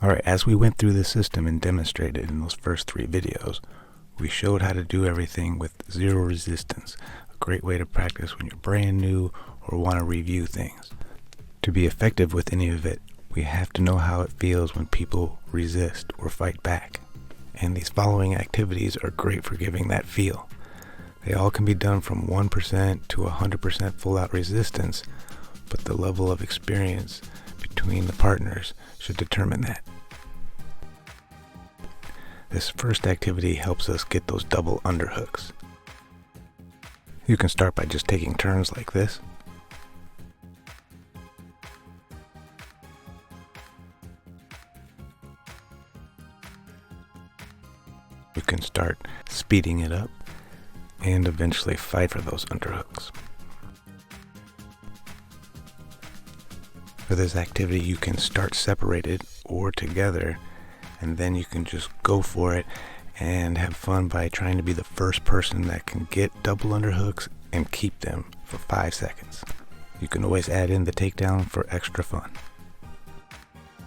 Alright, as we went through the system and demonstrated in those first 3 videos, we showed how to do everything with zero resistance, a great way to practice when you're brand new or want to review things. To be effective with any of it, we have to know how it feels when people resist or fight back. And these following activities are great for giving that feel. They all can be done from 1% to 100% full-out resistance, but the level of experience between the partners should determine that. This first activity helps us get those double underhooks. You can start by just taking turns like this. You can start speeding it up and eventually fight for those underhooks. For this activity, you can start separated or together, and then you can just go for it and have fun by trying to be the first person that can get double underhooks and keep them for 5 seconds. You can always add in the takedown for extra fun.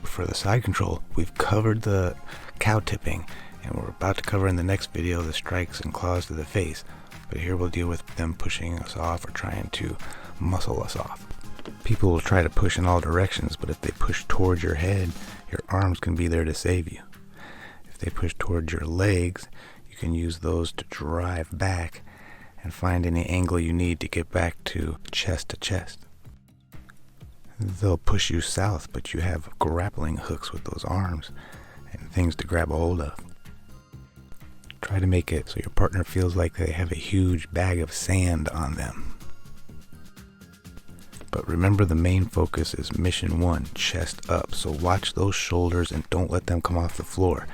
For the side control, we've covered the cow tipping, and we're about to cover in the next video the strikes and claws to the face, but here we'll deal with them pushing us off or trying to muscle us off. People will try to push in all directions, but if they push towards your head, your arms can be there to save you. If they push towards your legs, you can use those to drive back and find any angle you need to get back to chest. They'll push you south, but you have grappling hooks with those arms and things to grab a hold of. Try to make it so your partner feels like they have a huge bag of sand on them. But remember, the main focus is mission 1, chest up, so watch those shoulders and don't let them come off the floor.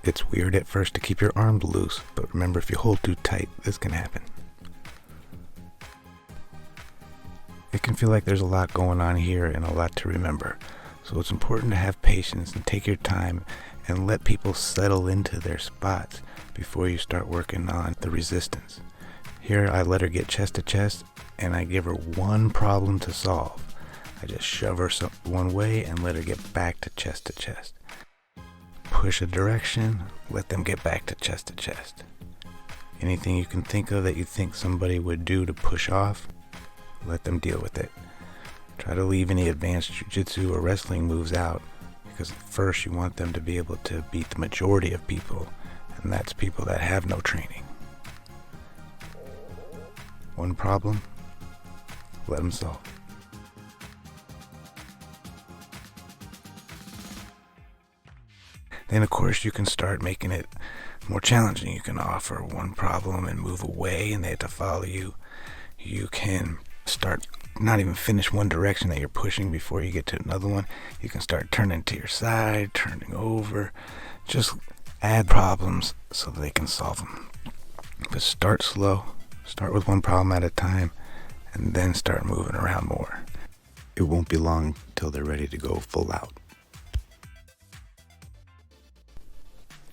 It's weird at first to keep your arms loose, but remember, if you hold too tight, this can happen. It can feel like there's a lot going on here and a lot to remember, so it's important to have patience and take your time and let people settle into their spots before you start working on the resistance. Here I let her get chest to chest, and I give her one problem to solve. I just shove her one way and let her get back to chest. Push a direction, let them get back to chest. Anything you can think of that you think somebody would do to push off, let them deal with it. Try to leave any advanced jiu-jitsu or wrestling moves out, because at first you want them to be able to beat the majority of people, and that's people that have no training. One problem, let them solve. Then of course you can start making it more challenging. You can offer one problem and move away and they have to follow you. You can start not even finish one direction that you're pushing before you get to another one. You can start turning to your side, turning over. Just add problems so that they can solve them. But start slow. Start with one problem at a time and then start moving around more. It won't be long till they're ready to go full out.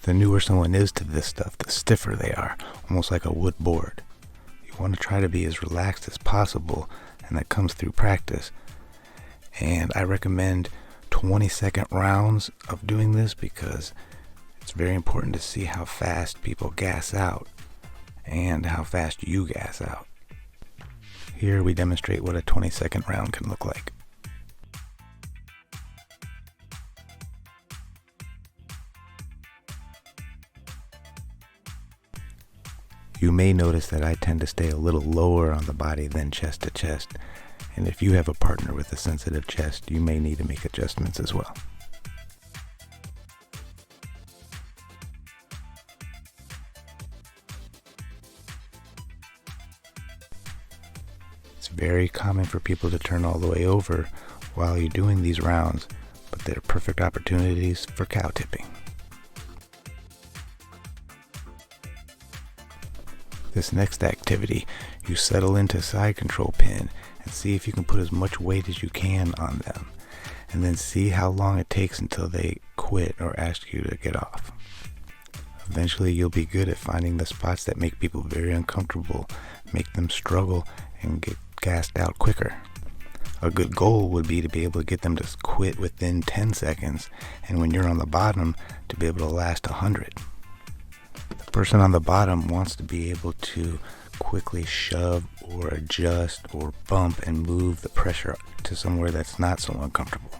The newer someone is to this stuff, the stiffer they are, almost like a wood board. You want to try to be as relaxed as possible, and that comes through practice. And I recommend 20-second rounds of doing this because it's very important to see how fast people gas out and how fast you gas out. Here we demonstrate what a 20-second round can look like. You may notice that I tend to stay a little lower on the body than chest to chest, and if you have a partner with a sensitive chest, you may need to make adjustments as well. It's very common for people to turn all the way over while you're doing these rounds, but they're perfect opportunities for cow tipping. This next activity, you settle into side control pin and see if you can put as much weight as you can on them, and then see how long it takes until they quit or ask you to get off. Eventually you'll be good at finding the spots that make people very uncomfortable, make them struggle, and get gassed out quicker. A good goal would be to be able to get them to quit within 10 seconds, and when you're on the bottom, to be able to last 100. The person on the bottom wants to be able to quickly shove or adjust or bump and move the pressure to somewhere that's not so uncomfortable.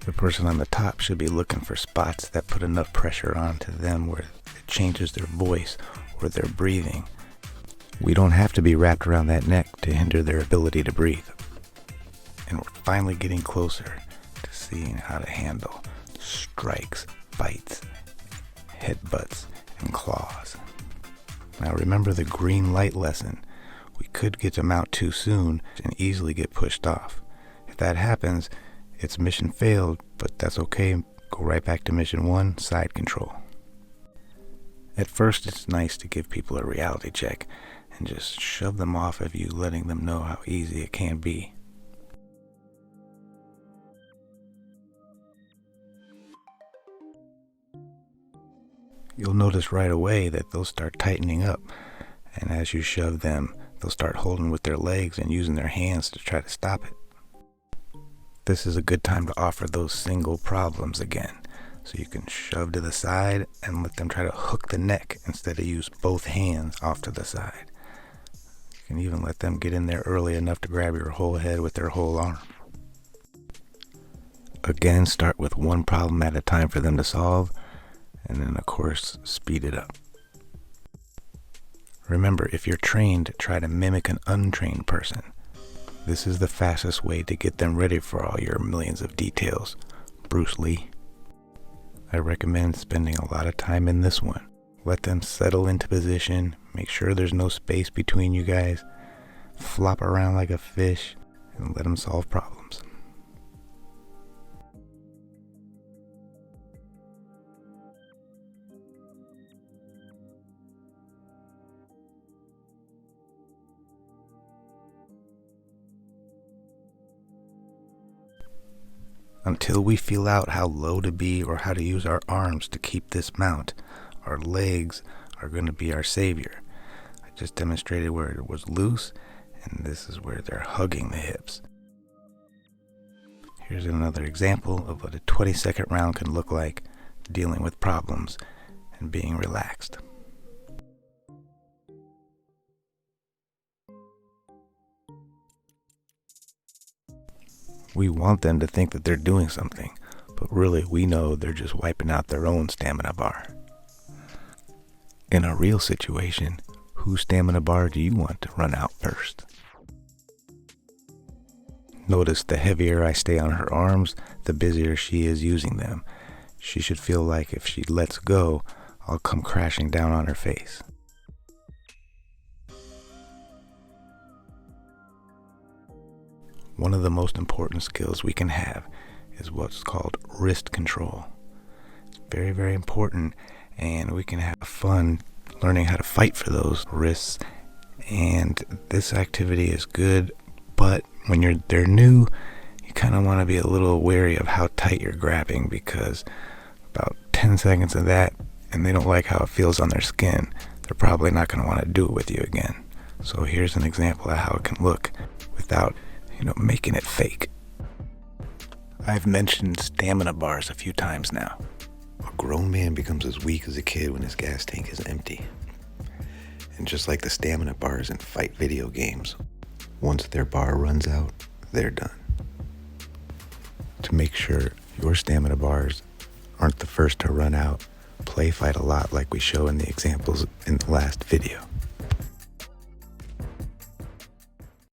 The person on the top should be looking for spots that put enough pressure onto them where it changes their voice or their breathing. We don't have to be wrapped around that neck to hinder their ability to breathe. And we're finally getting closer to seeing how to handle strikes, bites, headbutts, and claws. Now remember the green light lesson. We could get them out too soon and easily get pushed off. If that happens, it's mission failed, but that's okay. Go right back to mission 1, side control. At first, it's nice to give people a reality check and just shove them off of you, letting them know how easy it can be. You'll notice right away that they'll start tightening up, and as you shove them, they'll start holding with their legs and using their hands to try to stop it. This is a good time to offer those single problems again, so you can shove to the side and let them try to hook the neck instead of use both hands off to the side. You can even let them get in there early enough to grab your whole head with their whole arm. Again, start with one problem at a time for them to solve, and then of course, speed it up. Remember, if you're trained, try to mimic an untrained person. This is the fastest way to get them ready for all your millions of details. Bruce Lee. I recommend spending a lot of time in this one. Let them settle into position, make sure there's no space between you guys, flop around like a fish, and let them solve problems. Until we feel out how low to be or how to use our arms to keep this mount, our legs are going to be our savior. I just demonstrated where it was loose, and this is where they're hugging the hips. Here's another example of what a 20-second round can look like dealing with problems and being relaxed. We want them to think that they're doing something, but really we know they're just wiping out their own stamina bar. In a real situation, whose stamina bar do you want to run out first? Notice the heavier I stay on her arms, the busier she is using them. She should feel like if she lets go, I'll come crashing down on her face. One of the most important skills we can have is what's called wrist control. It's very, very important, and we can have fun learning how to fight for those wrists. And this activity is good, but when they're new, you kind of want to be a little wary of how tight you're grabbing, because about 10 seconds of that, and they don't like how it feels on their skin, they're probably not going to want to do it with you again. So here's an example of how it can look without making it fake. I've mentioned stamina bars a few times now. A grown man becomes as weak as a kid when his gas tank is empty. And just like the stamina bars in fight video games, once their bar runs out, they're done. To make sure your stamina bars aren't the first to run out, play fight a lot like we show in the examples in the last video.